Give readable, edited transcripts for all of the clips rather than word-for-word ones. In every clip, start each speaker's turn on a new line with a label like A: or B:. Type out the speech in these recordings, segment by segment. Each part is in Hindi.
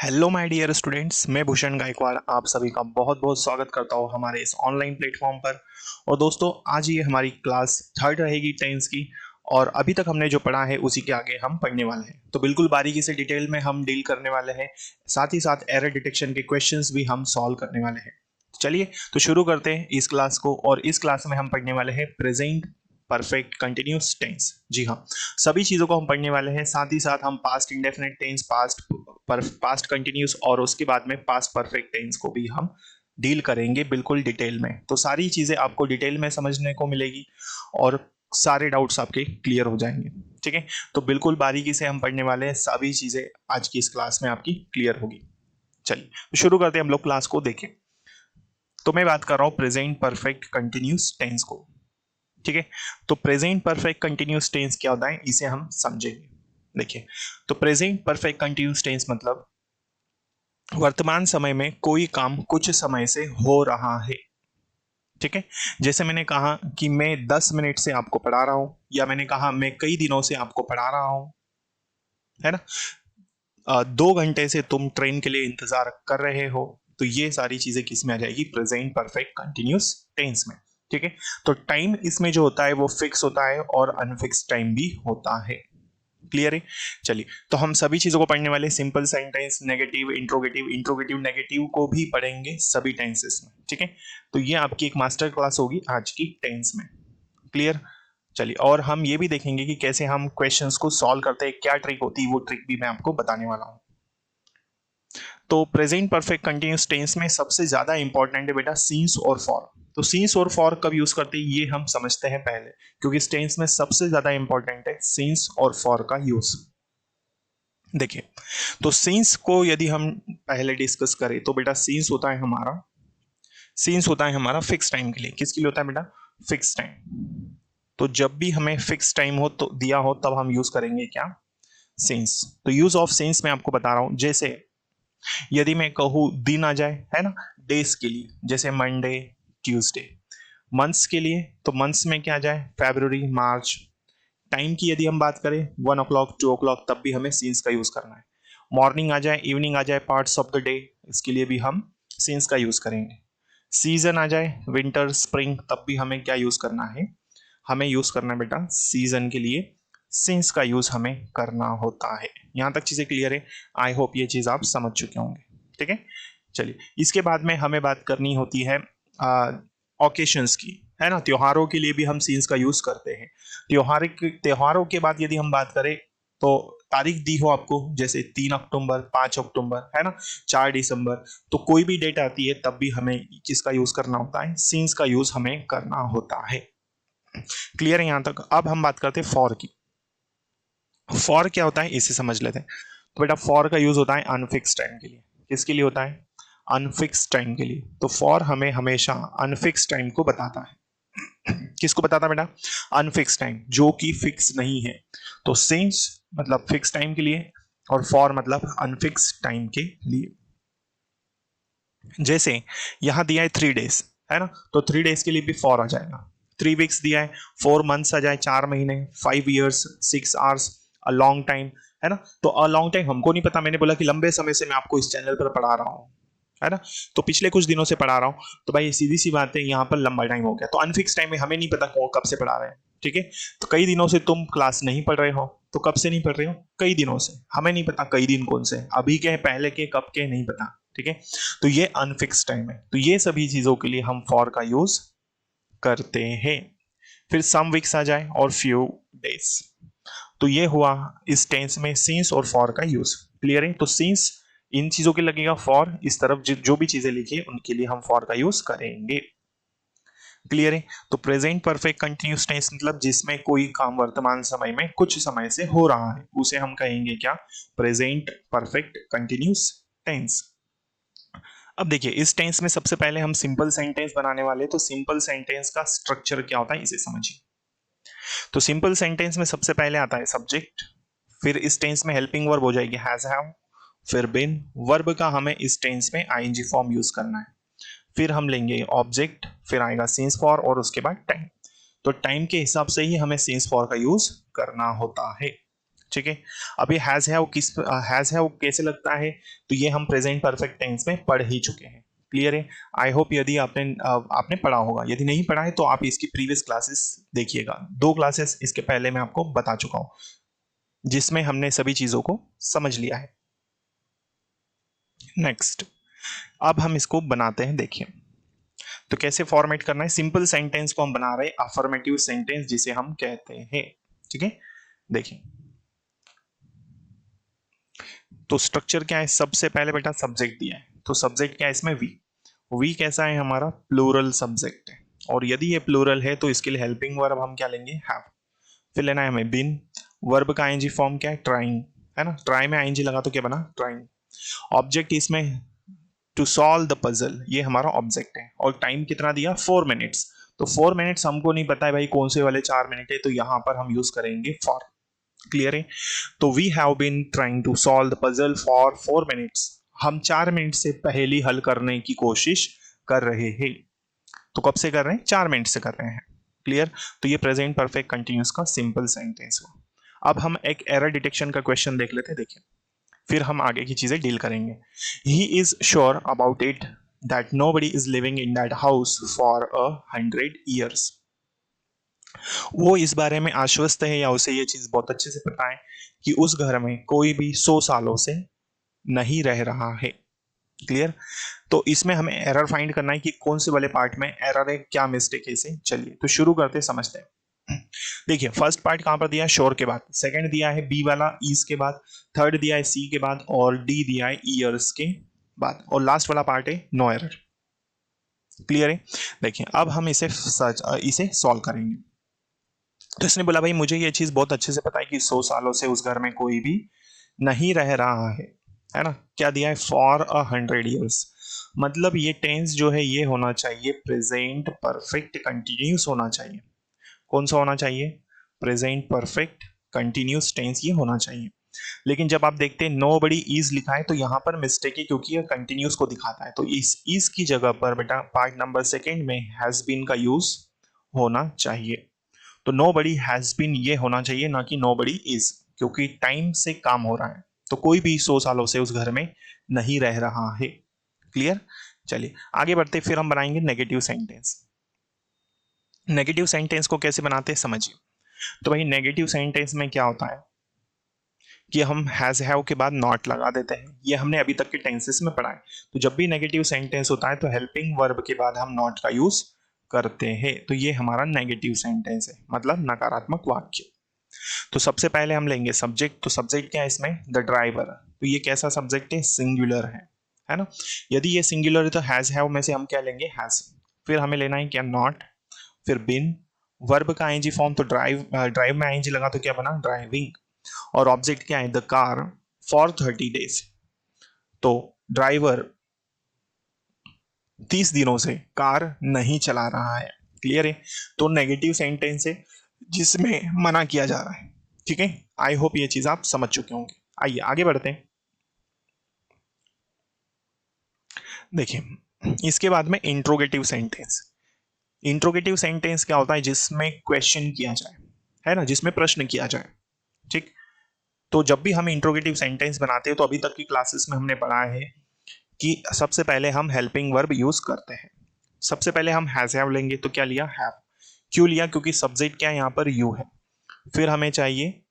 A: हेलो माय डियर स्टूडेंट्स, मैं भूषण गायकवाड़ आप सभी का बहुत बहुत स्वागत करता हूँ हमारे इस ऑनलाइन प्लेटफॉर्म पर। और दोस्तों, आज ये हमारी क्लास थर्ड रहेगी टेंस की। और अभी तक हमने जो पढ़ा है उसी के आगे हम पढ़ने वाले हैं, तो बिल्कुल बारीकी से डिटेल में हम डील करने वाले हैं। साथ ही साथ एरर डिटेक्शन के क्वेश्चंस भी हम सॉल्व करने वाले हैं। चलिए तो शुरू करते हैं इस क्लास को। और इस क्लास में हम पढ़ने वाले हैं प्रेजेंट परफेक्ट कंटिन्यूस टेंस। जी हाँ, सभी चीजों को हम पढ़ने वाले हैं। साथ ही साथ हम past indefinite tense, past continuous और उसके बाद में पास्ट परफेक्ट टेंस को भी हम डील करेंगे बिल्कुल डिटेल में। तो सारी चीजें आपको डिटेल में समझने को मिलेगी और सारे डाउट्स आपके क्लियर हो जाएंगे। ठीक है, तो बिल्कुल बारीकी से हम पढ़ने वाले हैं। सभी चीजें आज की इस क्लास में आपकी क्लियर होगी। चलिए तो शुरू करते हैं हम लोग क्लास को। देखें, तो मैं बात कर रहा हूं प्रेजेंट परफेक्ट कंटिन्यूस टेंस को। ठीक है, तो प्रेजेंट परफेक्ट कंटिन्यूस टेंस क्या होता है, इसे हम समझेंगे। देखिए, तो प्रेजेंट परफेक्ट कंटिन्यूस टेंस मतलब वर्तमान समय में कोई काम कुछ समय से हो रहा है। ठीक है, जैसे मैंने कहा कि मैं 10 मिनट से आपको पढ़ा रहा हूं, या मैंने कहा मैं कई दिनों से आपको पढ़ा रहा हूं, है ना। 2 घंटे से तुम ट्रेन के लिए इंतजार कर रहे हो। तो ये सारी चीजें किस में आ जाएगी, प्रेजेंट परफेक्ट कंटिन्यूस टेंस में। ठीक है, तो टाइम इसमें जो होता है वो फिक्स होता है और अनफिक्स टाइम भी होता है। क्लियर है। चलिए, तो हम सभी चीजों को पढ़ने वाले, simple sentence, negative, interrogative, interrogative negative को भी पढ़ेंगे सभी टेंसेस में। ठीक है, तो ये आपकी एक मास्टर क्लास होगी आज की टेंस में। क्लियर। चलिए, और हम ये भी देखेंगे कि कैसे हम क्वेश्चंस को सॉल्व करते हैं, क्या ट्रिक होती है, वो ट्रिक भी मैं आपको बताने वाला हूं। तो प्रेजेंट परफेक्ट कंटिन्यूस टेंस में सबसे ज्यादा इंपॉर्टेंट है बेटा सिंस और फॉर। तो सिंस और फॉर कब यूज करते हैं ये हम समझते हैं पहले, क्योंकि इस टेंस में सबसे ज्यादा इंपॉर्टेंट है सिंस और फॉर का यूज। देखिए, तो सिंस को यदि हम पहले डिस्कस करें तो बेटा सिंस होता है हमारा फिक्स टाइम के लिए। किसके लिए होता है बेटा, फिक्स टाइम। तो जब भी हमें फिक्स टाइम हो तो दिया हो तब हम यूज करेंगे क्या, सिंस। तो यूज ऑफ सिंस मैं आपको बता रहा हूं। जैसे यदि मैं कहूं दिन आ जाए, है ना, डेज के लिए, जैसे मंडे, ट्यूसडे। मंथ्स के लिए तो मंथ्स में क्या आ जाए, फेब्रुवरी, मार्च। टाइम की यदि हम बात करें 1 o'clock 2 o'clock, तब भी हमें सीन्स का यूज करना है। मॉर्निंग आ जाए, इवनिंग आ जाए, पार्ट्स ऑफ द डे, इसके लिए भी हम सीन्स का यूज करेंगे। सीजन आ जाए, विंटर, स्प्रिंग, तब भी हमें क्या यूज करना है, हमें यूज करना है बेटा सीजन के लिए सिंस का यूज हमें करना होता है। यहां तक चीजें क्लियर है। आई होप ये चीज आप समझ चुके होंगे। ठीक है, चलिए इसके बाद में हमें बात करनी होती है ओकेशंस की, है ना। त्योहारों के लिए भी हम सीन्स का यूज करते हैं। त्योहारों के बाद यदि हम बात करें तो तारीख दी हो आपको, जैसे 3 अक्टूबर, 5 अक्टूबर, है ना, 4 दिसंबर, तो कोई भी डेट आती है तब भी हमें किसका यूज करना होता है, सीन्स का यूज हमें करना होता है। क्लियर है यहां तक। अब हम बात करते हैं फॉर की। फॉर क्या होता है इसे समझ लेते हैं। तो बेटा फॉर का यूज होता है अनफिक्स टाइम के लिए। किसके लिए होता है, अनफिक्स टाइम के लिए। तो फॉर हमें हमेशा अनफिक्स टाइम को बताता है। किसको बताता है बेटा, अनफिक्स टाइम, जो कि फिक्स नहीं है। तो सिंस मतलब फिक्स टाइम के लिए और फॉर मतलब अनफिक्स टाइम के लिए। जैसे यहां दिया है 3 डेज, है ना, तो 3 डेज के लिए भी फॉर आ जाएगा। 3 वीक्स दिया है, 4 मंथ्स आ जाए, 4 महीने, 5 years, 6 hours, a long time, है ना। तो अ लॉन्ग टाइम हमको नहीं पता, मैंने बोला कि लंबे समय से मैं आपको इस चैनल पर पढ़ा रहा हूँ, है ना, तो पिछले कुछ दिनों से पढ़ा रहा हूँ। तो भाई सीधी सी बात है, यहाँ पर लंबा टाइम हो गया। तो अनफिक्स टाइम में हमें नहीं पता कौन कब से पढ़ा रहे हैं। ठीक है, तो कई दिनों से तुम क्लास नहीं पढ़ रहे हो, तो कब से नहीं पढ़ रहे हो, कई दिनों से। हमें नहीं पता कई दिन कौन से, अभी के, पहले के, कब के, नहीं पता। ठीक है, तो ये अनफिक्स टाइम है। तो ये सभी चीजों के लिए हम फॉर का यूज करते हैं। फिर सम वीक्स आ जाए और फ्यू डेज, तो ये हुआ इस टेंस में सिंस और फॉर का यूज। क्लियर है। तो सिंस इन चीजों के लगेगा, फॉर इस तरफ जो भी चीजें लिखी है उनके लिए हम फॉर का यूज करेंगे। क्लियर है। तो प्रेजेंट परफेक्ट कंटिन्यूस टेंस मतलब जिसमें कोई काम वर्तमान समय में कुछ समय से हो रहा है, उसे हम कहेंगे क्या, प्रेजेंट परफेक्ट कंटिन्यूस टेंस। अब देखिए, इस टेंस में सबसे पहले हम सिंपल सेंटेंस बनाने वाले हैं। तो सिंपल सेंटेंस का स्ट्रक्चर क्या होता है इसे समझिए। तो सिंपल सेंटेंस में सबसे पहले आता है सब्जेक्ट, फिर इस टेंस में हेल्पिंग वर्ब हो जाएगी हैज हैव, फिर बीन। वर्ब का हमें इस टेंस में आईएनजी फॉर्म यूज करना है। फिर हम लेंगे ऑब्जेक्ट, फिर आएगा सिंस फॉर और उसके बाद टाइम। तो टाइम के हिसाब से ही हमें सिंस फॉर का यूज करना होता है। ठीक है। अभी हैज हैव कैसे लगता है, तो ये हम प्रेजेंट परफेक्ट टेंस में पढ़ ही चुके हैं। क्लियर है। आई होप यदि आपने पढ़ा होगा, यदि नहीं पढ़ा है तो आप इसकी प्रीवियस क्लासेस देखिएगा। 2 क्लासेस इसके पहले मैं आपको बता चुका हूं जिसमें हमने सभी चीजों को समझ लिया है। नेक्स्ट, अब हम इसको बनाते हैं। देखिए तो कैसे फॉर्मेट करना है। सिंपल सेंटेंस को हम बना रहे हैं अफर्मेटिव सेंटेंस जिसे हम कहते हैं। ठीक है। देखिए तो स्ट्रक्चर क्या है, सबसे पहले बेटा सब्जेक्ट दिया है, तो सब्जेक्ट क्या है इसमें, वी। वी कैसा है हमारा, प्लूरल सब्जेक्ट है, और यदि ये प्लूरल है तो इसके लिए हेल्पिंग वर्ब हम क्या लेंगे, हैव। फिर लेना है हमें बिन। वर्ब का आईएनजी फॉर्म क्या है, ट्राइंग, है ना। ट्राई में आईएनजी लगा तो क्या बना, ट्राइंग। ऑब्जेक्ट इसमें टू सॉल्व द पजल, ये हमारा ऑब्जेक्ट है, और टाइम कितना दिया, 4 मिनट्स। तो 4 मिनट्स हमको नहीं पता है भाई कौन से वाले 4 मिनट है, तो यहां पर हम यूज करेंगे फॉर। क्लियर है। तो we have been trying to solve the puzzle for 4 minutes, हम 4 मिनट से पहली हल करने की कोशिश कर रहे हैं। तो कब से कर रहे हैं, 4 मिनट से कर रहे हैं। क्लियर। तो ये प्रेजेंट परफेक्ट कंटिन्यूस का सिंपल सेंटेंस हुआ। अब हम एक एरर डिटेक्शन का क्वेश्चन देख लेते हैं। देखिए फिर हम आगे की चीजें डील करेंगे। He is sure about it that nobody is living in that house for 100 years। वो इस बारे में आश्वस्त है या उसे ये चीज बहुत अच्छे से पता है कि उस घर में कोई भी 100 सालों से नहीं रह रहा है। क्लियर। तो इसमें हमें एरर फाइंड करना है कि कौन से वाले पार्ट में एरर है, क्या मिस्टेक है इसे। चलिए तो शुरू करते समझते हैं। देखिए फर्स्ट पार्ट कहां पर दिया है, श्योर के बाद। सेकंड दिया है बी वाला ईज के बाद। थर्ड दिया है सी के बाद, और डी दिया है ईयर्स के बाद, और लास्ट वाला पार्ट है नो एरर। क्लियर है। देखिए अब हम इसे सॉल्व करेंगे। तो इसने बोला भाई मुझे ये चीज बहुत अच्छे से पता है कि 100 सालों से उस घर में कोई भी नहीं रह रहा है ना। क्या दिया है, फॉर 100 years। मतलब ये टेंस जो है ये होना चाहिए प्रेजेंट परफेक्ट कंटिन्यूस होना चाहिए। कौन सा होना चाहिए, प्रेजेंट परफेक्ट कंटिन्यूस टेंस ये होना चाहिए। लेकिन जब आप देखते हैं नो बडी इज लिखा है तो यहां पर मिस्टेक है, क्योंकि ये कंटिन्यूस को दिखाता है। तो इस की जगह पर बेटा पार्ट नंबर सेकेंड में हैज बीन का यूज होना चाहिए। तो नो बडी हैज बीन ये होना चाहिए, ना कि नो बडी इज, क्योंकि टाइम से काम हो रहा है। तो कोई भी 100 सालों से उस घर में नहीं रह रहा है। क्लियर। चलिए आगे बढ़ते फिर हम बनाएंगे नेगेटिव सेंटेंस। नेगेटिव सेंटेंस को कैसे बनाते हैं समझिए। तो भाई नेगेटिव सेंटेंस में क्या होता है कि हम हैज हैव के बाद नॉट लगा देते हैं। ये हमने अभी तक के टेंसेस में पढ़ा है। तो जब भी नेगेटिव सेंटेंस होता है तो हेल्पिंग वर्ब के बाद हम नॉट का यूज करते हैं। तो ये हमारा नेगेटिव सेंटेंस है, मतलब नकारात्मक वाक्य। तो सबसे पहले हम लेंगे सब्जेक्ट। तो सब्जेक्ट क्या है इसमें, द ड्राइवर। तो ये कैसा सब्जेक्ट है, सिंगुलर है ना। यदि ये सिंगुलर है तो हैज हैव में से हम क्या लेंगे, हैज। फिर हमें लेना है क्या, नॉट। फिर बिन। वर्ब का आईएनजी फॉर्म, तो ड्राइव, ड्राइव में आईएनजी लगा तो क्या बना, ड्राइविंग। और ऑब्जेक्ट क्या है, द कार फॉर 30 days। तो ड्राइवर 30 दिनों से कार नहीं चला रहा है। क्लियर है। तो नेगेटिव सेंटेंस है जिसमें मना किया जा रहा है। ठीक है। आई होप ये चीज आप समझ चुके होंगे। आइए आगे बढ़ते हैं। देखिए इसके बाद में इंट्रोगेटिव सेंटेंस। इंट्रोगेटिव सेंटेंस क्या होता है, जिसमें क्वेश्चन किया जाए, है ना, जिसमें प्रश्न किया जाए। ठीक। तो जब भी हम इंट्रोगेटिव सेंटेंस बनाते हैं तो अभी तक की क्लासेस में हमने पढ़ा है कि सबसे पहले हम हेल्पिंग वर्ब यूज करते हैं। सबसे पहले हम हैज हैव लेंगे, तो क्या लिया, हैव। क्यों लिया, क्योंकि सब्जेक्ट क्या है यहाँ पर, यू है। फिर हमें चाहिए,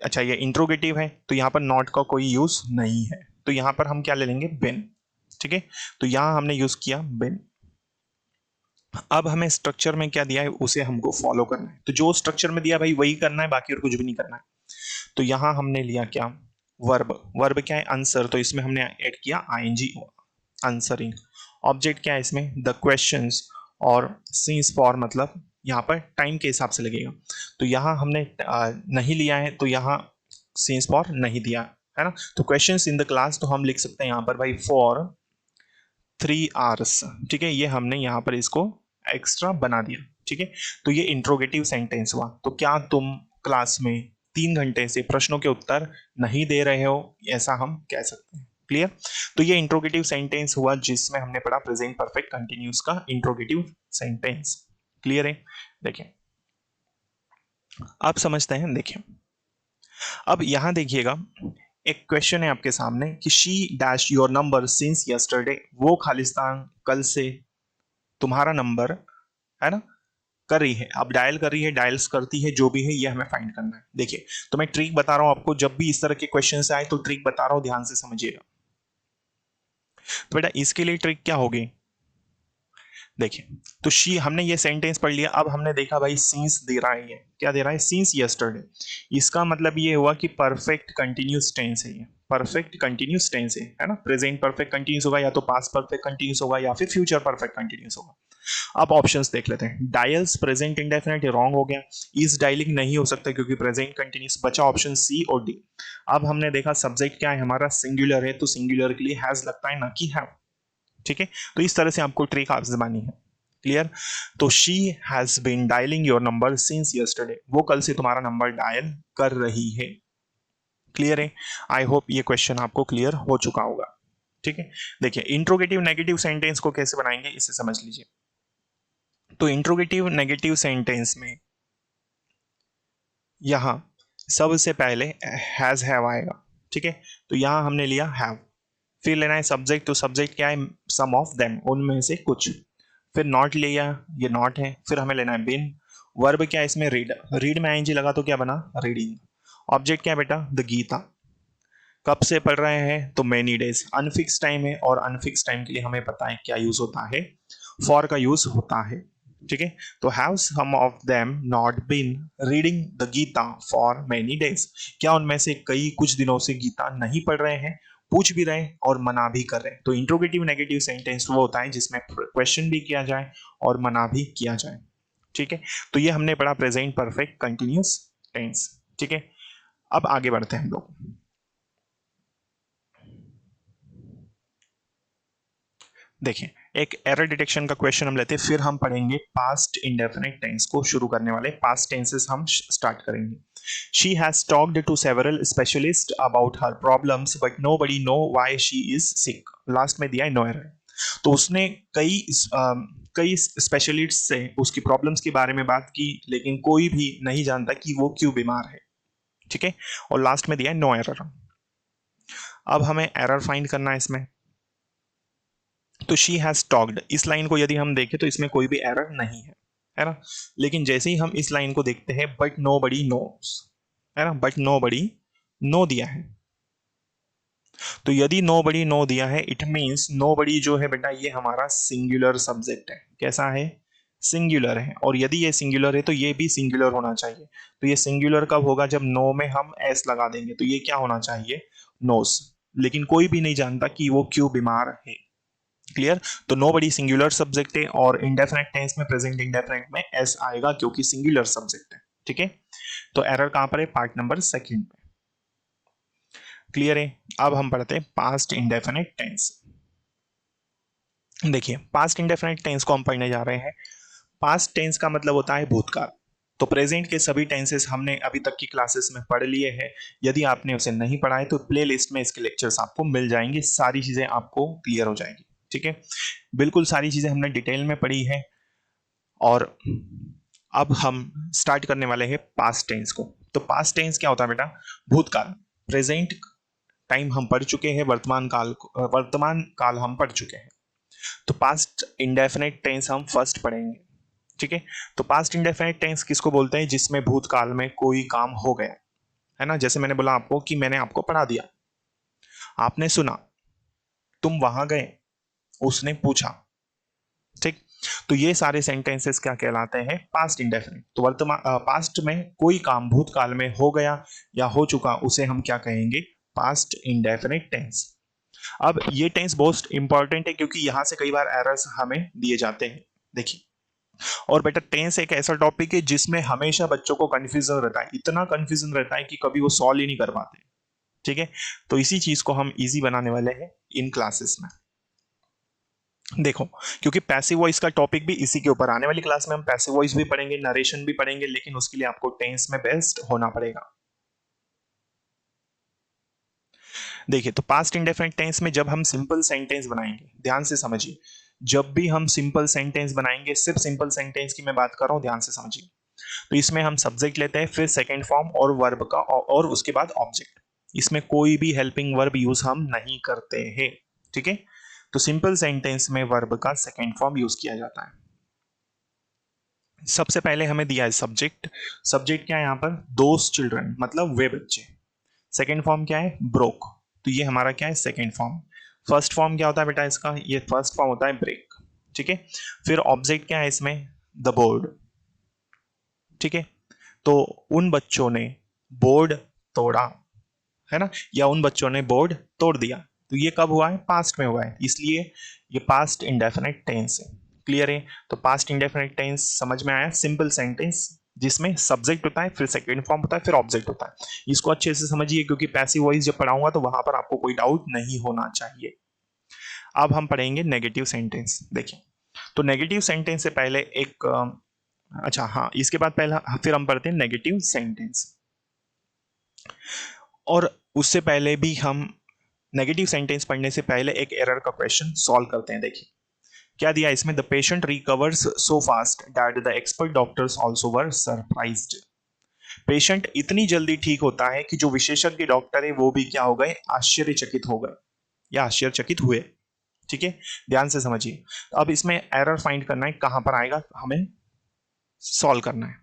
A: अच्छा ये इंट्रोगेटिव है तो यहाँ पर नॉट का कोई यूज नहीं है, तो यहाँ पर हम क्या ले लेंगे, बिन। ठीक है। तो यहाँ हमने यूज किया बिन। अब हमें स्ट्रक्चर में क्या दिया है उसे हमको फॉलो करना है। तो जो स्ट्रक्चर में दिया भाई वही करना है, बाकी और कुछ भी नहीं करना है। तो यहां हमने लिया क्या, वर्ब। वर्ब क्या है, आंसर। तो इसमें हमने ऐड किया आईएनजी, आंसरिंग। ऑब्जेक्ट क्या है इसमें, द क्वेश्चंस। और सीन्स फॉर मतलब यहाँ पर टाइम के हिसाब से लगेगा। तो यहाँ हमने नहीं लिया है, तो यहाँ सीन्स फॉर नहीं दिया है ना। तो क्वेश्चंस इन द क्लास, तो हम लिख सकते हैं यहाँ पर भाई फॉर 3 hours। ठीक है। ये हमने यहाँ पर इसको एक्स्ट्रा बना दिया। ठीक है। तो ये इंट्रोगेटिव सेंटेंस हुआ। तो क्या तुम क्लास में 3 घंटे से प्रश्नों के उत्तर नहीं दे रहे हो, ऐसा हम कह सकते हैं। क्लियर। तो ये इंट्रोगेटिव सेंटेंस हुआ जिसमें हमने पढ़ा प्रेजेंट परफेक्ट कंटिन्यूस का इंट्रोगेटिव सेंटेंस। क्लियर है। देखिए अब समझते हैं। देखिए अब यहां देखिएगा, एक क्वेश्चन है आपके सामने कि she dash your number since yesterday, वो खालिस्तान कल से तुम्हारा नंबर, है ना, कर रही है। अब डायल कर रही है, डायल्स करती है, जो भी है ये हमें फाइंड करना है। देखिए, तो मैं ट्रिक बता रहा हूं आपको, जब भी इस तरह के क्वेश्चन आए तो ट्रिक बता रहा हूं, ध्यान से समझिएगा। तो बेटा इसके लिए ट्रिक क्या होगी, देखिए, तो शी, हमने ये सेंटेंस पढ़ लिया। अब हमने देखा भाई सींस दे रहा है, ये क्या दे रहा है, सींस यस्टरडे। इसका मतलब ये हुआ कि परफेक्ट कंटिन्यूस टेंस है, ये परफेक्ट कंटिन्यूस टेंस है ना। प्रेजेंट परफेक्ट कंटिन्यूस होगा, या तो पास्ट परफेक्ट कंटिन्यूस होगा, या फिर फ्यूचर परफेक्ट कंटिन्यूस होगा। अब ऑप्शंस देख लेते हैं। डायल्स प्रेजेंट इंडेफिनिट रॉन्ग हो गया, इज डायलिंग नहीं हो सकता क्योंकि प्रेजेंट कंटिन्यूस, बचा ऑप्शन सी और डी। अब हमने देखा सब्जेक्ट क्या है हमारा, सिंगुलर है, तो सिंगुलर के लिए हैज लगता है ना कि हैव। ठीक है, तो इस तरह से आपको ट्रिक आजमानी है। क्लियर। तो she has been dialling your number since yesterday, वो कल से तुम्हारा नंबर डायल कर रही है। क्लियर है, आई होप ये क्वेश्चन आपको क्लियर हो चुका होगा। ठीक है, देखिए इंट्रोगेटिव नेगेटिव सेंटेंस को कैसे बनाएंगे इसे समझ लीजिए। तो इंट्रोगेटिव नेगेटिव सेंटेंस में यहां सबसे पहले हैज हैव आएगा। ठीक है, तो यहां हमने लिया हैव, फिर लेना है सब्जेक्ट, तो सब्जेक्ट क्या है, सम ऑफ देम, उनमें से कुछ। फिर नॉट लिया, ये नॉट है। फिर हमें लेना है बिन। वर्ब क्या है इसमें, रीड, रीड में आईएनजी लगा तो क्या बना, रीडिंग। ऑब्जेक्ट क्या है बेटा, द गीता। कब से पढ़ रहे हैं, तो मेनी डेज। अनफिक्स टाइम है, और अनफिक्स टाइम के लिए हमें पता है क्या यूज होता है, फॉर का यूज होता है। ठीक है, तो have some of them not been reading the Gita for many days, क्या उनमें से कई कुछ दिनों से गीता नहीं पढ़ रहे हैं, पूछ भी रहे हैं और मना भी कर रहे हैं। तो इंट्रोगेटिव नेगेटिव सेंटेंस वो होता है जिसमें क्वेश्चन भी किया जाए और मना भी किया जाए। ठीक है, तो ये हमने पढ़ा प्रेजेंट परफेक्ट कंटिन्यूस टेंस। ठीक है, अब आगे बढ़ते हैं हम लोग। देखिए, एक एरर डिटेक्शन का क्वेश्चन हम लेते हैं, फिर हम पढ़ेंगे पास्ट इंडेफिनिट टेंस को शुरू करने वाले, पास्ट टेंसेस हम स्टार्ट करेंगे। She has talked to several specialist about her problems but nobody know why she is sick, last में दिया है नो एरर। तो उसने कई स्पेशलिस्ट से उसकी प्रॉब्लम्स के बारे में बात की, लेकिन कोई भी नहीं जानता कि वो क्यों बीमार है। ठीक है, और लास्ट में दिया है नो एरर। अब हमें एरर फाइंड करना है इसमें। तो शी हैज टॉक्ड, इस लाइन को यदि हम देखें तो इसमें कोई भी एरर नहीं है ना। लेकिन जैसे ही हम इस लाइन को देखते हैं, बट नो बडी नोस, है ना, बट नो बडी नो दिया है। तो यदि नो बडी नो दिया है, इट मीन्स नो बडी जो है बेटा ये हमारा सिंगुलर सब्जेक्ट है। कैसा है, सिंगुलर है। और यदि ये सिंगुलर है तो ये भी सिंगुलर होना चाहिए। तो ये सिंगुलर कब होगा, जब नो में हम एस लगा देंगे, तो ये क्या होना चाहिए, नोस। लेकिन कोई भी नहीं जानता कि वो क्यों बीमार है। क्लियर। तो नो बड़ी सिंगुलर सब्जेक्ट है, और इंडेफिनेट टेंस में प्रेजेंट इंडेफिनेट में एस आएगा क्योंकि सिंगुलर सब्जेक्ट है। ठीक है, तो एरर कहां पर है, पार्ट नंबर सेकंड में। क्लियर है, अब हम पढ़ते हैं पास्ट इंडेफिनेट टेंस। देखिए, पास्ट इंडेफिनेट टेंस को हम पढ़ने जा रहे हैं। पास्ट टेंस का मतलब होता है भूतकाल। तो प्रेजेंट के सभी टेंसेस हमने अभी तक की क्लासेस में पढ़ लिए हैं। यदि आपने उसे नहीं पढ़ा है तो प्ले लिस्ट में इसके लेक्चर्स आपको मिल जाएंगे, सारी चीजें आपको क्लियर हो जाएंगी। ठीक है, बिल्कुल सारी चीजें हमने डिटेल में पढ़ी है। और अब हम स्टार्ट करने वाले हैं पास्ट टेंस को। तो पास्ट टेंस क्या होता है बेटा, भूतकाल। प्रेजेंट टाइम हम पढ़ चुके हैं, वर्तमान काल हम पढ़ चुके हैं। तो पास्ट इंडेफिनिट टेंस हम फर्स्ट पढ़ेंगे। ठीक है, तो पास्ट इंडेफिनिट टेंस किसको बोलते हैं, जिसमें भूतकाल में कोई काम हो गया, है ना। जैसे मैंने बोला आपको कि मैंने आपको पढ़ा दिया, आपने सुना, तुम वहां गए, उसने पूछा। ठीक, तो ये सारे सेंटेंसेस क्या कहलाते हैं, पास्ट इंडेफिनिट। तो वर्तमान पास्ट में कोई काम भूतकाल में हो गया या हो चुका, उसे हम क्या कहेंगे, पास्ट इंडेफिनिट टेंस। अब ये टेंस बहुत इंपॉर्टेंट है क्योंकि यहां से कई बार एरर्स हमें दिए जाते हैं। देखिए, और बेटा टेंस एक ऐसा टॉपिक है जिसमें हमेशा बच्चों को कंफ्यूजन रहता है, इतना कंफ्यूजन रहता है कि कभी वो सॉल्व ही नहीं कर पाते। ठीक है, तो इसी चीज को हम इजी बनाने वाले हैं इन क्लासेस में। देखो, क्योंकि पैसिव वॉइस का टॉपिक भी इसी के ऊपर, आने वाली क्लास में हम पैसिव वॉइस भी पढ़ेंगे, नरेशन भी पढ़ेंगे, लेकिन उसके लिए आपको टेंस में बेस्ट होना पड़ेगा। देखिए, तो पास्ट इंडेफिनिट टेंस में जब हम सिंपल सेंटेंस बनाएंगे, ध्यान से समझिए, जब भी हम सिंपल सेंटेंस बनाएंगे, सिर्फ सिंपल सेंटेंस की मैं बात कर रहा हूं, ध्यान से समझिए। तो इसमें हम सब्जेक्ट लेते हैं, फिर सेकेंड फॉर्म और वर्ब का और उसके बाद ऑब्जेक्ट। इसमें कोई भी हेल्पिंग वर्ब यूज हम नहीं करते हैं, ठीक है। तो सिंपल सेंटेंस में वर्ब का सेकेंड फॉर्म यूज किया जाता है। सबसे पहले हमें दिया है सब्जेक्ट। सब्जेक्ट क्या है यहाँ पर? दोस चिल्ड्रन, मतलब वे बच्चे। सेकेंड फॉर्म क्या है? ब्रोक। तो ये हमारा क्या है? Second form. फर्स्ट फॉर्म क्या होता है बेटा इसका? ये फर्स्ट फॉर्म होता है ब्रेक, ठीक है। फिर ऑब्जेक्ट क्या है इसमें? द बोर्ड, ठीक है। तो उन बच्चों ने बोर्ड तोड़ा, है ना, या उन बच्चों ने बोर्ड तोड़ दिया। तो ये कब हुआ है? पास्ट में हुआ है, इसलिए ये पास्ट इंडेफिनिट टेंस है। क्लियर है? तो पास्ट इंडेफिनिट टेंस समझ में आया? सिंपल सेंटेंस जिसमें सब्जेक्ट होता है, फिर सेकेंड फॉर्म होता है, फिर ऑब्जेक्ट होता है। इसको अच्छे से समझिए, क्योंकि पैसिव वॉइस जब पढ़ाऊंगा तो वहां पर आपको कोई डाउट नहीं होना चाहिए। अब हम पढ़ेंगे नेगेटिव सेंटेंस। देखिए, तो नेगेटिव सेंटेंस से पहले एक अच्छा हाँ, इसके बाद पहला फिर हम पढ़ते हैं नेगेटिव सेंटेंस। और उससे पहले भी हम नेगेटिव सेंटेंस पढ़ने से पहले एक एरर का क्वेश्चन सॉल्व करते हैं। देखिए क्या दिया इसमें? The patient recovers so fast that the expert doctors also were surprised. Patient इतनी जल्दी ठीक होता है कि जो विशेषज्ञ डॉक्टर है वो भी क्या हो गए? आश्चर्यचकित हो गए या आश्चर्यचकित हुए, ठीक है। ध्यान से समझिए। अब इसमें एरर फाइंड करना है, कहां पर आएगा हमें सॉल्व करना है।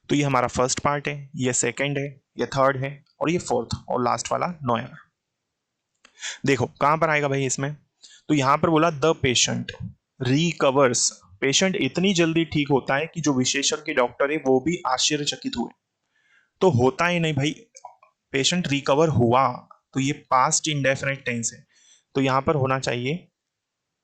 A: तो ये हमारा फर्स्ट पार्ट है, ये सेकंड है, ये थर्ड है, और ये फोर्थ और लास्ट वाला नो एरर। देखो कहां पर आएगा भाई इसमें? तो यहां पर बोला द पेशेंट रिकवर्स, पेशेंट इतनी जल्दी ठीक होता है कि जो विशेषज्ञ डॉक्टर है वो भी आश्चर्यचकित हुए। तो होता ही नहीं भाई, पेशेंट रिकवर हुआ, तो ये पास्ट इंडेफिनिट टेंस है, तो यहां पर होना चाहिए,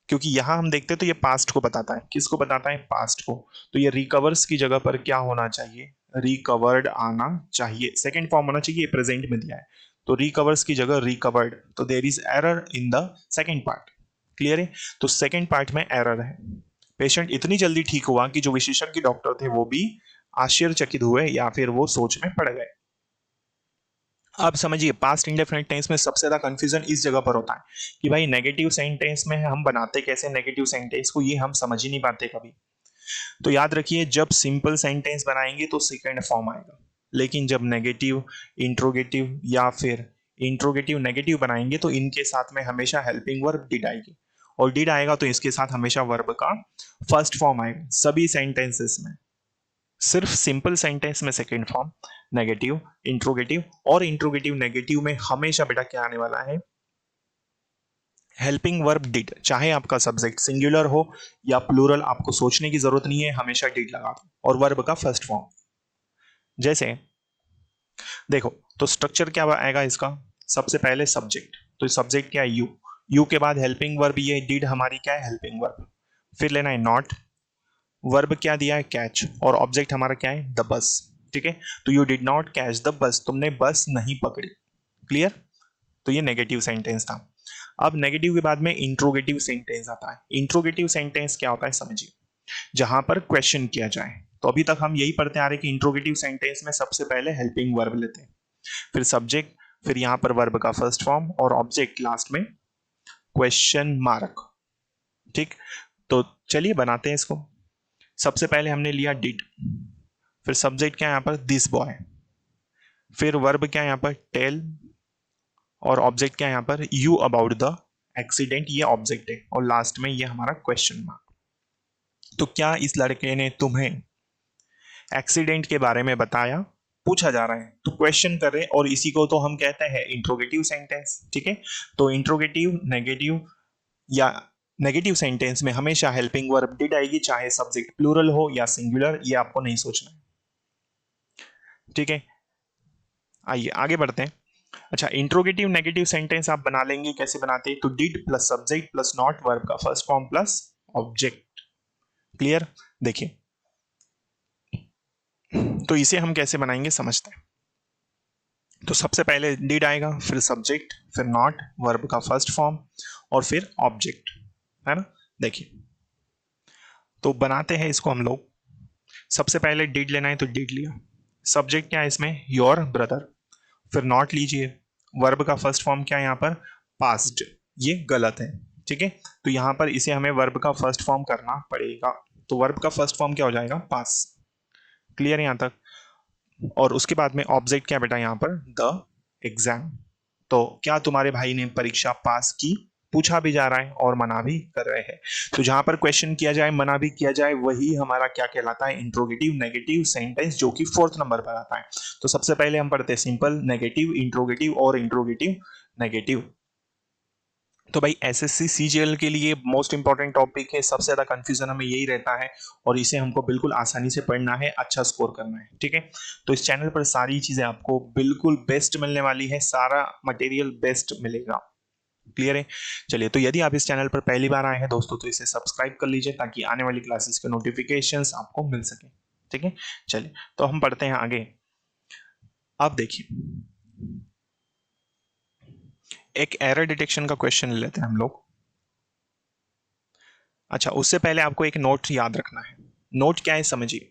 A: क्योंकि यहां हम देखते हैं तो ये पास्ट को बताता है। किसको बताता है? पास्ट को। तो ये रिकवर्स की जगह पर क्या होना चाहिए? रिकवर्ड आना चाहिए, सेकेंड फॉर्म होना चाहिए, ये प्रेजेंट में दिया है। तो रिकवर्स की जगह रिकवर्ड, तो there is error in the second part. Clear है? तो सेकेंड पार्ट में एरर है। पेशेंट इतनी जल्दी ठीक हुआ कि जो विशेषज्ञ डॉक्टर थे वो भी आश्चर्यचकित हुए या फिर वो सोच में पड़ गए। अब समझिए, पास्ट इंडेफिनिट टेंस में सबसे ज्यादा कंफ्यूजन इस जगह पर होता है कि भाई नेगेटिव सेंटेंस में हम बनाते कैसे नेगेटिव सेंटेंस को, ये हम समझ ही नहीं पाते कभी। तो याद रखिए, जब सिंपल सेंटेंस बनाएंगे तो सेकंड फॉर्म आएगा, लेकिन जब नेगेटिव इंट्रोगेटिव या फिर इंट्रोगेटिव नेगेटिव बनाएंगे तो इनके साथ में हमेशा हेल्पिंग वर्ब डिड आएगी, और डिड आएगा तो इसके साथ हमेशा वर्ब का फर्स्ट फॉर्म आएगा सभी सेंटेंसेस में। सिर्फ सिंपल सेंटेंस में सेकेंड फॉर्म, नेगेटिव, इंट्रोगेटिव, और इंट्रोगेटिव नेगेटिव में हमेशा बेटा क्या आने वाला है? Helping verb did. चाहे आपका सब्जेक्ट सिंगुलर हो या प्लूरल, आपको सोचने की जरूरत नहीं है, हमेशा डिड लगा दो, और वर्ब का फर्स्ट फॉर्म। जैसे देखो, तो स्ट्रक्चर क्या आएगा इसका? सबसे पहले सब्जेक्ट, तो सब्जेक्ट क्या है? यू। यू के बाद हेल्पिंग वर्ब, ये डिड हमारी क्या है? Helping verb. फिर लेना है नॉट, वर्ब क्या दिया है? कैच, और ऑब्जेक्ट हमारा क्या है? द बस, ठीक है। तो you did not catch the bus, तुमने बस नहीं पकड़ी। क्लियर? तो ये नेगेटिव सेंटेंस था। अब नेगेटिव के बाद में इंट्रोगेटिव सेंटेंस आता है। इंट्रोगेटिव सेंटेंस क्या होता है समझिए, जहां पर क्वेश्चन किया जाए। तो अभी तक हम यही पढ़ते आ रहे कि इंट्रोगेटिव सेंटेंस में सबसे पहले हेल्पिंग वर्ब लेते हैं, फिर सब्जेक्ट, फिर यहां पर वर्ब का फर्स्ट फॉर्म और ऑब्जेक्ट, लास्ट में क्वेश्चन मार्क, ठीक। तो चलिए बनाते हैं इसको। सबसे पहले हमने लिया डिड, फिर सब्जेक्ट क्या है यहाँ पर? दिस बॉय, फिर वर्ब क्या है यहाँ पर? टेल, और ऑब्जेक्ट क्या है यहाँ पर? यू अबाउट द एक्सीडेंट, ये ऑब्जेक्ट है, और लास्ट में ये हमारा क्वेश्चन मार्क। तो क्या इस लड़के ने तुम्हें एक्सीडेंट के बारे में बताया? पूछा जा रहा है तो क्वेश्चन कर रहे हैं, और इसी को तो हम कहते हैं इंट्रोगेटिव सेंटेंस, ठीक है। तो इंट्रोगेटिव नेगेटिव या नेगेटिव सेंटेंस में हमेशा हेल्पिंग वर्ब डिड आएगी, चाहे सब्जेक्ट प्लूरल हो या सिंगुलर, ये आपको नहीं सोचना है, ठीक है। आइए आगे बढ़ते हैं। अच्छा, इंट्रोगेटिव नेगेटिव सेंटेंस आप बना लेंगे, कैसे बनाते हैं? तो did plus subject plus not, verb का first form plus object. Clear? देखिए, तो इसे हम कैसे बनाएंगे समझते हैं। तो सबसे पहले डिड आएगा, फिर सब्जेक्ट, फिर नॉट, वर्ब का फर्स्ट फॉर्म, और फिर ऑब्जेक्ट, है ना। देखिए, तो बनाते हैं इसको हम लोग। सबसे पहले डिड लेना है तो डिड लिया, सब्जेक्ट क्या है इसमें? योर ब्रदर, फिर नॉट लीजिए, वर्ब का फर्स्ट फॉर्म क्या है यहाँ पर? पास्ट, ये गलत है, ठीक है। तो यहां पर इसे हमें वर्ब का फर्स्ट फॉर्म करना पड़ेगा, तो वर्ब का फर्स्ट फॉर्म क्या हो जाएगा? पास। क्लियर है यहाँ तक? और उसके बाद में ऑब्जेक्ट क्या बेटा यहाँ पर, द एग्जाम। तो क्या तुम्हारे भाई ने परीक्षा पास की, पूछा भी जा रहा है और मना भी कर रहे हैं। तो जहां पर क्वेश्चन किया जाए, मना भी किया जाए, वही हमारा क्या कहलाता है, इंट्रोगेटिव नेगेटिव सेंटेंस, जो कि 4th नंबर पर आता है। तो सबसे पहले हम पढ़ते हैं सिंपल, नेगेटिव, इंट्रोगेटिव और इंट्रोगेटिव नेगेटिव। तो भाई एसएससी सीजीएल के लिए मोस्ट इंपॉर्टेंट टॉपिक है, सबसे ज्यादा कंफ्यूजन हमें यही रहता है और इसे हमको बिल्कुल आसानी से पढ़ना है, अच्छा स्कोर करना है, ठीक है। तो इस चैनल पर सारी चीजें आपको बिल्कुल बेस्ट मिलने वाली है, सारा मटेरियल बेस्ट मिलेगा। क्लियर है? चलिए, तो यदि आप इस चैनल पर पहली बार आए हैं दोस्तों, तो इसे सब्सक्राइब कर लीजिए ताकि आने वाली क्लासेस के नोटिफिकेशंस आपको मिल सके, ठीक है। चलिए, तो हम पढ़ते हैं आगे। अब देखिए, एक एरर डिटेक्शन का क्वेश्चन ले लेते हैं हम लोग। अच्छा, उससे पहले आपको एक नोट याद रखना है। नोट क्या है समझिए।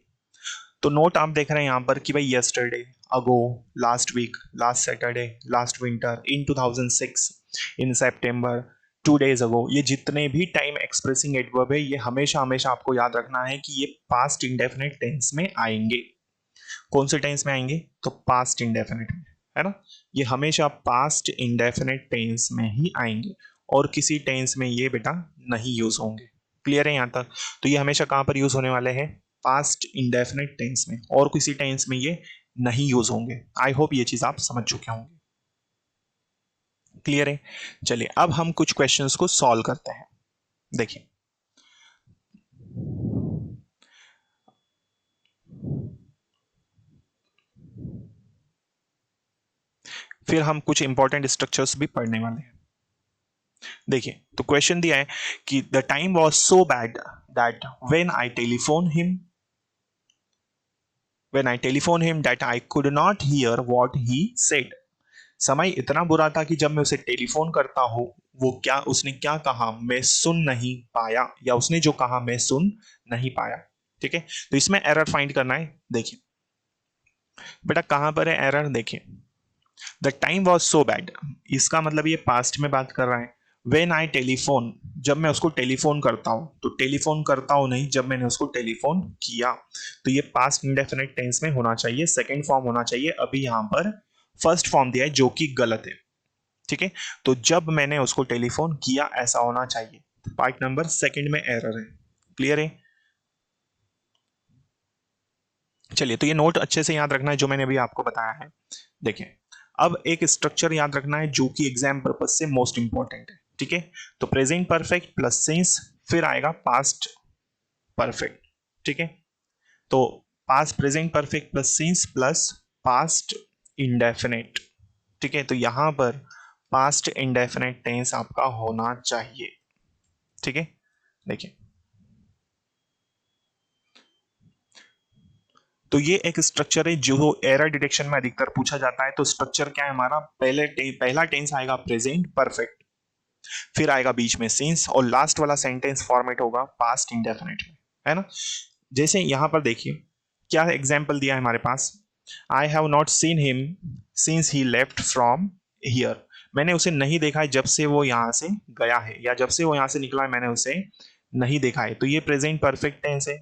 A: तो नोट आप देख रहे हैं यहाँ पर कि भाई yesterday, ago, last week, last Saturday, last winter, in 2006, in September, 2 days ago, ये जितने भी टाइम एक्सप्रेसिंग एडवर्ब है, ये हमेशा हमेशा आपको याद रखना है कि ये पास्ट इंडेफिनिट टेंस में आएंगे। कौन से टेंस में आएंगे? तो पास्ट इंडेफिनिट में, है ना। ये हमेशा पास्ट इंडेफिनिट टेंस में ही आएंगे और किसी टेंस में ये बेटा नहीं यूज होंगे। क्लियर है यहाँ तक? तो ये हमेशा कहाँ पर यूज होने वाले हैं? पास्ट इंडेफिनिट टेंस में, और किसी टेंस में ये नहीं यूज होंगे। आई होप ये चीज आप समझ चुके होंगे। क्लियर है? चलिए, अब हम कुछ क्वेश्चंस को सॉल्व करते हैं। देखिए, फिर हम कुछ इंपॉर्टेंट स्ट्रक्चर्स भी पढ़ने वाले हैं। देखिए, तो क्वेश्चन दिया है कि the time was so bad that when I telephoned him that I could not hear what he said. समय इतना बुरा था कि जब मैं उसे टेलीफोन करता हूं, वो क्या, उसने क्या कहा मैं सुन नहीं पाया, या उसने जो कहा मैं सुन नहीं पाया। ठीक है, तो इसमें एरर फाइंड करना है। देखिए बेटा, कहां पर है एरर? देखिए, the time was so bad, इसका मतलब ये पास्ट में बात कर रहा है। वेन आई टेलीफोन, जब मैं उसको टेलीफोन करता हूं, तो टेलीफोन करता हूं नहीं, जब मैंने उसको टेलीफोन किया, तो ये पास्ट इंडेफिनिट टेंस में होना चाहिए, सेकेंड फॉर्म होना चाहिए। अभी यहां पर फर्स्ट फॉर्म दिया है जो कि गलत है। ठीक है, तो जब मैंने उसको टेलीफोन किया ऐसा होना चाहिए। पार्ट नंबर सेकंड में एरर है। क्लियर है? चलिए, तो ये नोट अच्छे से याद रखना है जो मैंने अभी आपको बताया है। देखिए, अब एक स्ट्रक्चर याद रखना है जो कि एग्जाम पर्पज से मोस्ट इंपॉर्टेंट है। ठीक है, तो प्रेजेंट परफेक्ट प्लस सिंस, फिर आएगा पास्ट परफेक्ट। ठीक है, तो past present perfect plus since plus past indefinite. ठीक है, तो यहां पर पास्ट इंडेफिनिट टेंस आपका होना चाहिए। ठीक है, देखिए, तो ये एक स्ट्रक्चर है जो एरर डिटेक्शन में अधिकतर पूछा जाता है। तो स्ट्रक्चर क्या है हमारा? पहला टेंस आएगा प्रेजेंट परफेक्ट, फिर आएगा बीच में सिंस, और लास्ट वाला सेंटेंस फॉर्मेट होगा पास्ट इंडेफिनिट में, है ना। जैसे यहां पर देखिए क्या एग्जाम्पल दिया है हमारे पास। I have not seen him since he left from here, मैंने उसे नहीं देखा है जब से वो यहां से गया है, या जब से वो यहां से निकला है मैंने उसे नहीं देखा है। तो ये प्रेजेंट परफेक्ट टेंस है,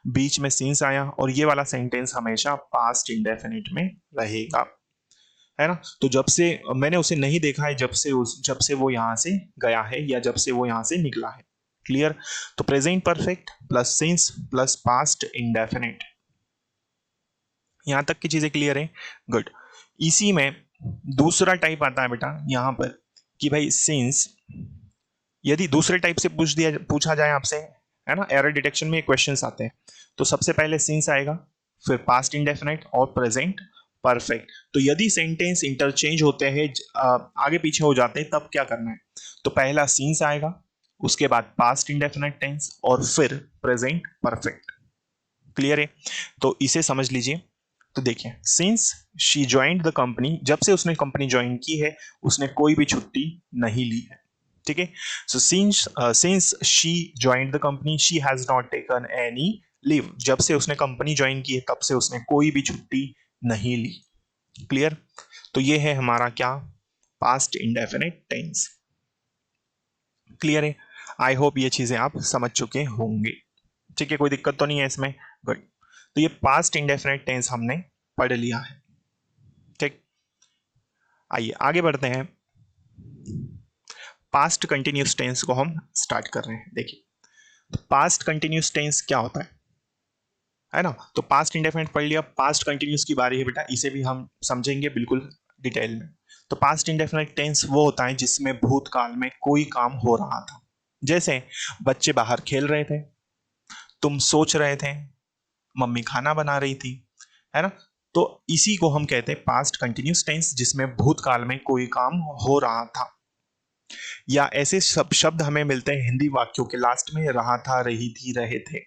A: बीच में सिंस आया, और ये वाला सेंटेंस हमेशा पास्ट इंडेफिनिट में रहेगा, है ना। तो जब से मैंने उसे नहीं देखा है, जब से वो यहां से गया है या जब से वो यहां से निकला है। क्लियर? तो present perfect plus since plus past indefinite, यहां तक की चीजें क्लियर है? गुड। इसी में दूसरा टाइप आता है बेटा यहां पर कि भाई सिंस, यदि दूसरे टाइप से पूछा जाए आपसे, है ना, एरर डिटेक्शन में क्वेश्चंस आते हैं, तो सबसे पहले सिंस आएगा, फिर पास्ट इंडेफिनिट और प्रेजेंट परफेक्ट। तो यदि सेंटेंस इंटरचेंज होते हैं, आगे पीछे हो जाते हैं, तब क्या करना है? तो पहला सिंस आएगा, उसके बाद पास्ट इंडेफिनिट टेंस और फिर प्रेजेंट परफेक्ट। क्लियर है? तो इसे समझ लीजिए। तो देखिए, since she joined the company, जब से उसने कंपनी ज्वाइन की है उसने कोई भी छुट्टी नहीं ली है। ठीक है, so since she joined the company she has not taken any leave, जब से उसने कंपनी ज्वाइन की है तब से उसने कोई भी छुट्टी नहीं ली। क्लियर? तो ये है हमारा क्या? Past indefinite tense. क्लियर है? आई होप ये चीजें आप समझ चुके होंगे। ठीक है, कोई दिक्कत तो नहीं है इसमें? गुड। तो ये पास्ट इंडेफिनिट टेंस हमने पढ़ लिया है। ठीक, आइए आगे बढ़ते हैं। पास्ट कंटिन्यूस टेंस को हम स्टार्ट कर रहे हैं। देखिए, तो पास्ट कंटिन्यूस टेंस क्या होता है ना। तो पास्ट इंडेफिनिट पढ़ लिया, पास्ट कंटिन्यूस की बारी है बेटा, इसे भी हम समझेंगे बिल्कुल डिटेल में। तो पास्ट इंडेफिनिट टेंस वो होता है जिसमें भूतकाल में कोई काम हो रहा था। जैसे बच्चे बाहर खेल रहे थे, तुम सोच रहे थे, मम्मी खाना बना रही थी, है ना। तो इसी को हम कहते हैं पास्ट कंटिन्यूस टेंस, जिसमें भूतकाल में कोई काम हो रहा था। या ऐसे सब शब्द हमें मिलते हैं हिंदी वाक्यों के लास्ट में, रहा था, रही थी, रहे थे।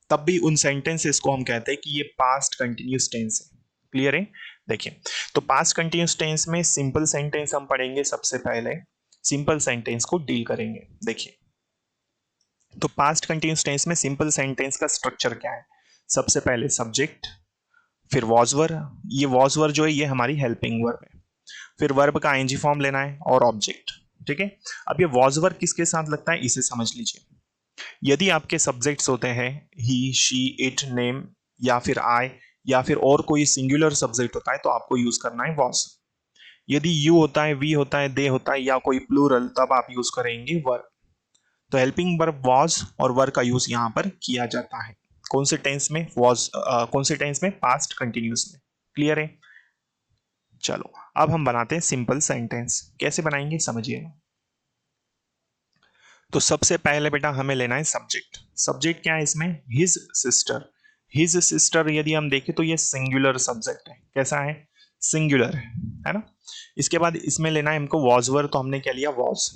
A: तब भी उन सेंटेंसेस को हम कहते हैं कि ये पास्ट कंटिन्यूस टेंस है। क्लियर है। देखिए, तो पास्ट कंटिन्यूस टेंस में सिंपल सेंटेंस हम पढ़ेंगे। सबसे पहले सिंपल सेंटेंस को डील करेंगे। देखिए, तो पास्ट कंटिन्यूस टेंस में सिंपल सेंटेंस का स्ट्रक्चर क्या है। सबसे पहले सब्जेक्ट, फिर वॉज वर्ब। ये वॉज वर्ब जो है ये हमारी हेल्पिंग वर्ब है। फिर वर्ब का आईएनजी फॉर्म लेना है और ऑब्जेक्ट। ठीक है। अब ये वॉज वर्ब किसके साथ लगता है इसे समझ लीजिए। यदि आपके सब्जेक्ट्स होते हैं ही, शी, इट, नेम, या फिर आई, या फिर और कोई सिंगुलर सब्जेक्ट होता है तो आपको यूज करना है वॉज। यदि यू होता है, वी होता है, दे होता है, या कोई प्लूरल, तब आप यूज करेंगे वर्ब। तो हेल्पिंग वर्ब वॉज और वर्ब का यूज यहां पर किया जाता है। कौन से टेंस में? वॉज। कौन से टेंस में? पास्ट कंटिन्यूस में। क्लियर है। चलो अब हम बनाते हैं सिंपल सेंटेंस। कैसे बनाएंगे समझिए। तो सबसे पहले बेटा हमें लेना है सब्जेक्ट। सब्जेक्ट क्या है इसमें? His sister. हिज सिस्टर यदि हम देखें तो ये सिंगुलर सब्जेक्ट है। कैसा है? सिंगुलर है ना। इसके बाद इसमें लेना है हमको वॉज वर्ब, तो हमने क्या लिया? वॉज।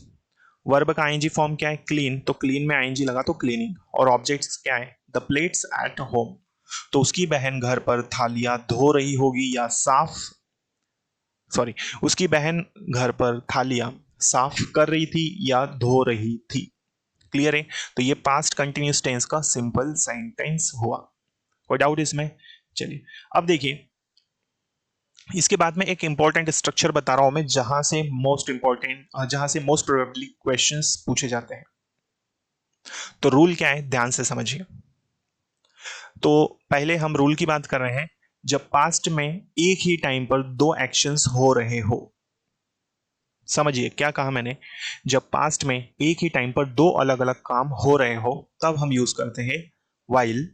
A: वर्ब का आईएनजी फॉर्म क्या है? क्लीन। तो क्लीन में आईएनजी लगा तो क्लीनिंग। और ऑब्जेक्ट्स क्या है? The plates at home. तो उसकी बहन घर पर थालियां धो रही होगी या साफ, सॉरी, उसकी बहन घर पर थालियां साफ कर रही थी या धो रही थी। क्लियर है। तो ये पास्ट कंटिन्यूस टेंस का सिंपल सेंटेंस हुआ। कोई डाउट इसमें? चलिए अब देखिए, इसके बाद में एक इंपॉर्टेंट स्ट्रक्चर बता रहा हूं मैं, जहां से मोस्ट प्रोबेबली क्वेश्चंस पूछे जाते हैं। तो रूल क्या है ध्यान से समझिए। तो पहले हम रूल की बात कर रहे हैं। जब पास्ट में एक ही टाइम पर दो एक्शंस हो रहे हो, समझिए क्या कहा मैंने। जब पास्ट में एक ही टाइम पर दो अलग अलग काम हो रहे हो तब हम यूज करते हैं while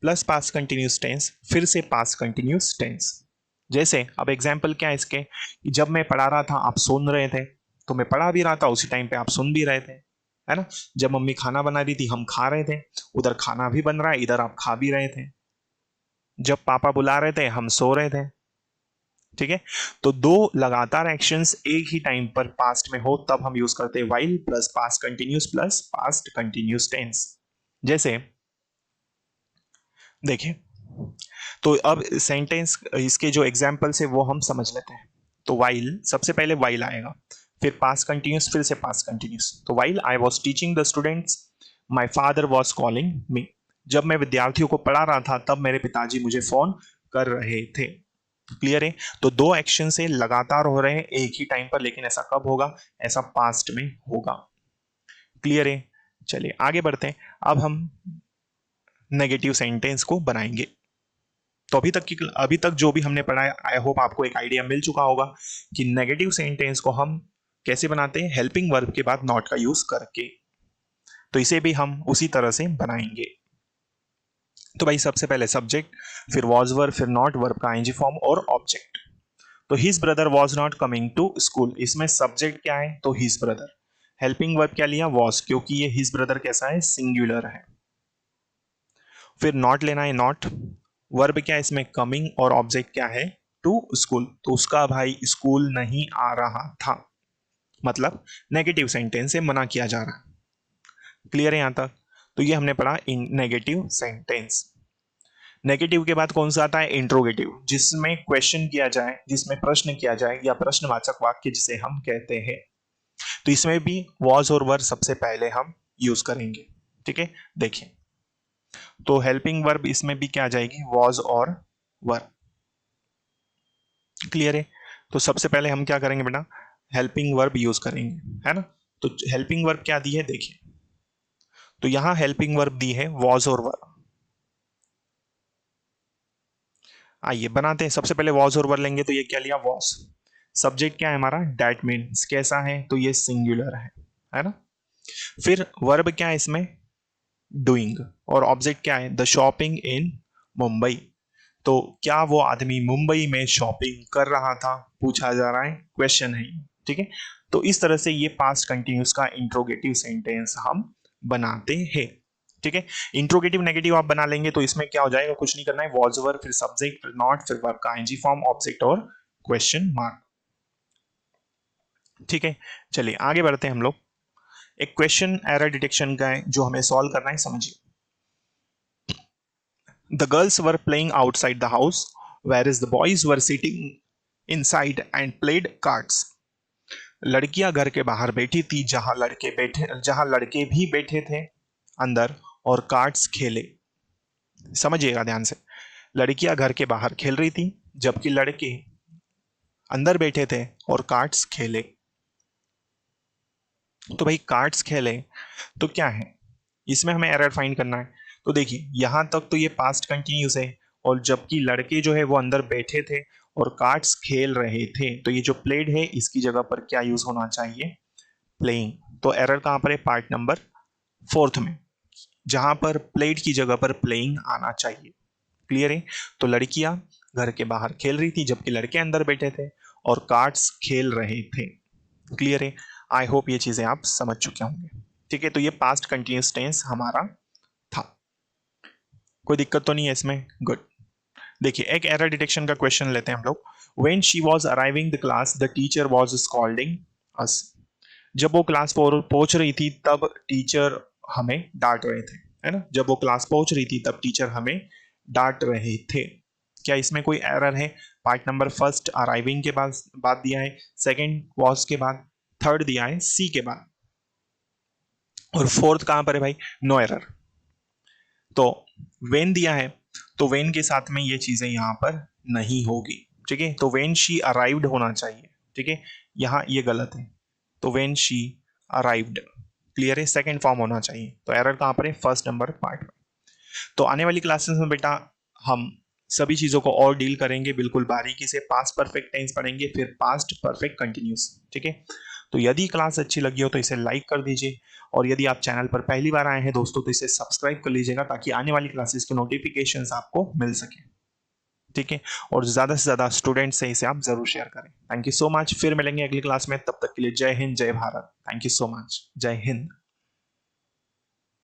A: plus past continuous tense, फिर से पास्ट कंटिन्यूस टेंस। जैसे अब एग्जांपल क्या है इसके, कि जब मैं पढ़ा रहा था आप सुन रहे थे, तो मैं पढ़ा भी रहा था उसी टाइम पे आप सुन भी रहे थे, है ना। जब मम्मी खाना बना रही थी हम खा रहे थे, उधर खाना भी बन रहा है, इधर आप खा भी रहे थे। जब पापा बुला रहे थे हम सो रहे थे। ठीक है। तो दो लगातार एक्शंस एक ही टाइम पर पास्ट में हो तब हम यूज करते हैं while plus past continuous tense. जैसे देखिए, तो अब सेंटेंस इसके जो एग्जांपल्स है वो हम समझ लेते हैं। तो वाइल, सबसे पहले वाइल आएगा, फिर पास्ट कंटिन्यूस, फिर से पास्ट कंटिन्यूस। तो while I was teaching the students my father was calling me. जब मैं विद्यार्थियों को पढ़ा रहा था तब मेरे पिताजी मुझे फोन कर रहे थे। क्लियर है। तो दो एक्शन से लगातार हो रहे हैं एक ही टाइम पर, लेकिन ऐसा कब होगा? ऐसा पास्ट में होगा। क्लियर है। चलिए आगे बढ़ते हैं। अब हम नेगेटिव सेंटेंस को बनाएंगे। तो अभी तक जो भी हमने पढ़ा है, आई होप आपको एक आइडिया मिल चुका होगा कि नेगेटिव सेंटेंस को हम कैसे बनाते हैं, हेल्पिंग वर्ब के बाद नॉट का यूज करके। तो इसे भी हम उसी तरह से बनाएंगे। तो भाई सबसे पहले सब्जेक्ट, फिर वॉज वर्ब, फिर नॉट, वर्ब का आईएनजी फॉर्म और ऑब्जेक्ट। तो his brother was not coming to school, इसमें सब्जेक्ट क्या है? तो हिज ब्रदर। हेल्पिंग वर्ब क्या लिया? वॉज, क्योंकि ये हिज ब्रदर कैसा है? सिंगुलर है। फिर नॉट लेना है, नॉट। वर्ब क्या है इसमें? कमिंग, और ऑब्जेक्ट क्या है? To school. तो उसका भाई स्कूल नहीं आ रहा था, मतलब नेगेटिव सेंटेंस से मना किया जा रहा है। क्लियर है यहां तक? तो ये हमने पढ़ा इन नेगेटिव सेंटेंस। नेगेटिव के बाद कौन सा आता है? इंट्रोगेटिव, जिसमें क्वेश्चन किया जाए, जिसमें प्रश्न किया जाए, या प्रश्नवाचक वाक्य जिसे हम कहते हैं। तो इसमें भी वॉज और वर सबसे पहले हम यूज करेंगे। ठीक है। देखिए, तो हेल्पिंग वर्ब इसमें भी क्या आ जाएगी? वॉज और वर। क्लियर है। तो सबसे पहले हम क्या करेंगे बेटा? हेल्पिंग वर्ब यूज करेंगे, है ना। तो हेल्पिंग वर्ब क्या दी है देखिए। तो यहां हेल्पिंग वर्ब दी है वॉज और वर। आइए बनाते हैं। सबसे पहले वॉज और वर लेंगे, तो ये क्या लिया, वॉज। सब्जेक्ट क्या है हमारा, डैट मीन्स कैसा है, तो ये सिंगुलर है ना। फिर वर्ब क्या है इसमें, डूइंग। और ऑब्जेक्ट क्या है, द शॉपिंग इन मुंबई। तो क्या वो आदमी मुंबई में शॉपिंग कर रहा था, पूछा जा रहा है, क्वेश्चन है, ठीक है। तो इस तरह से ये पास्ट कंटिन्यूस का इंट्रोगेटिव सेंटेंस हम बनाते हैं, ठीक है। इंट्रोगेटिव नेगेटिव आप बना लेंगे तो इसमें क्या हो जाएगा, कुछ नहीं करना है, वॉज वर, फिर सब्जेक्ट, फिर नॉट, फिर वर्ब का आईएनजी फॉर्म, ऑब्जेक्ट और क्वेश्चन मार्क, ठीक है। चलिए आगे बढ़ते हैं हम लोग। एक क्वेश्चन एरर डिटेक्शन का है जो हमें सॉल्व करना है, समझिए। The girls were playing outside the house, whereas the boys were sitting inside and played cards. लड़कियां घर के बाहर बैठी थी, जहां लड़के भी बैठे थे अंदर और कार्ड्स खेले। समझिएगा ध्यान से, लड़कियां घर के बाहर खेल रही थी जबकि लड़के अंदर बैठे थे और कार्ड्स खेले। तो भाई कार्ड्स खेले तो क्या है, इसमें हमें एरर फाइंड करना है। तो देखिए यहां तक तो ये पास्ट कंटिन्यूस है, और जबकि लड़के जो है वो अंदर बैठे थे और कार्ड्स खेल रहे थे, तो ये जो प्लेड है इसकी जगह पर क्या यूज होना चाहिए, प्लेइंग। तो एरर कहां पर है, पार्ट नंबर फोर्थ में, जहां पर प्लेड की जगह पर प्लेइंग आना चाहिए। क्लियर है। तो लड़कियां घर के बाहर खेल रही थी जबकि लड़के अंदर बैठे थे और कार्ड्स खेल रहे थे। क्लियर है। आई होप ये चीजें आप समझ चुके होंगे, ठीक है। तो ये पास्ट कंटिन्यूस टेंस हमारा था, कोई दिक्कत तो नहीं है इसमें, गुड। देखिए एक एरर डिटेक्शन का क्वेश्चन लेते हैं हम लोग। When she was arriving the class the teacher was scolding us. जब वो क्लास पहुंच रही थी तब टीचर हमें डांट रहे थे, है ना। जब वो क्लास पहुंच रही थी तब टीचर हमें डांट रहे थे। क्या इसमें कोई एरर है, पार्ट नंबर फर्स्ट अराइविंग के बाद दिया है, सेकंड वॉज के बाद, थर्ड दिया है सी के बाद, और फोर्थ कहां पर है भाई, नो एरर। तो वेन दिया है तो वेन के साथ में ये चीजें यहां पर नहीं होगी, ठीक है। तो वेन शी अराइव्ड होना चाहिए, ठीक है, यहां ये गलत है। तो वेन शी अराइव्ड, क्लियर है, सेकंड फॉर्म होना चाहिए। तो एरर कहां पर है, फर्स्ट नंबर पार्ट में। तो आने वाली क्लासेस में बेटा हम सभी चीजों को और डील करेंगे बिल्कुल बारीकी से। पास्ट परफेक्ट टेंस पढ़ेंगे, फिर पास्ट परफेक्ट कंटिन्यूस, ठीक है। तो यदि क्लास अच्छी लगी हो तो इसे लाइक कर दीजिए, और यदि आप चैनल पर पहली बार आए हैं दोस्तों तो इसे सब्सक्राइब कर लीजिएगा ताकि आने वाली क्लासेस के नोटिफिकेशंस आपको मिल सके, ठीक है। और ज्यादा से ज्यादा स्टूडेंट्स से इसे आप जरूर शेयर करें। थैंक यू सो मच, फिर मिलेंगे अगली क्लास में, तब तक के लिए जय हिंद जय Bharat. Thank you so much, जय हिंद।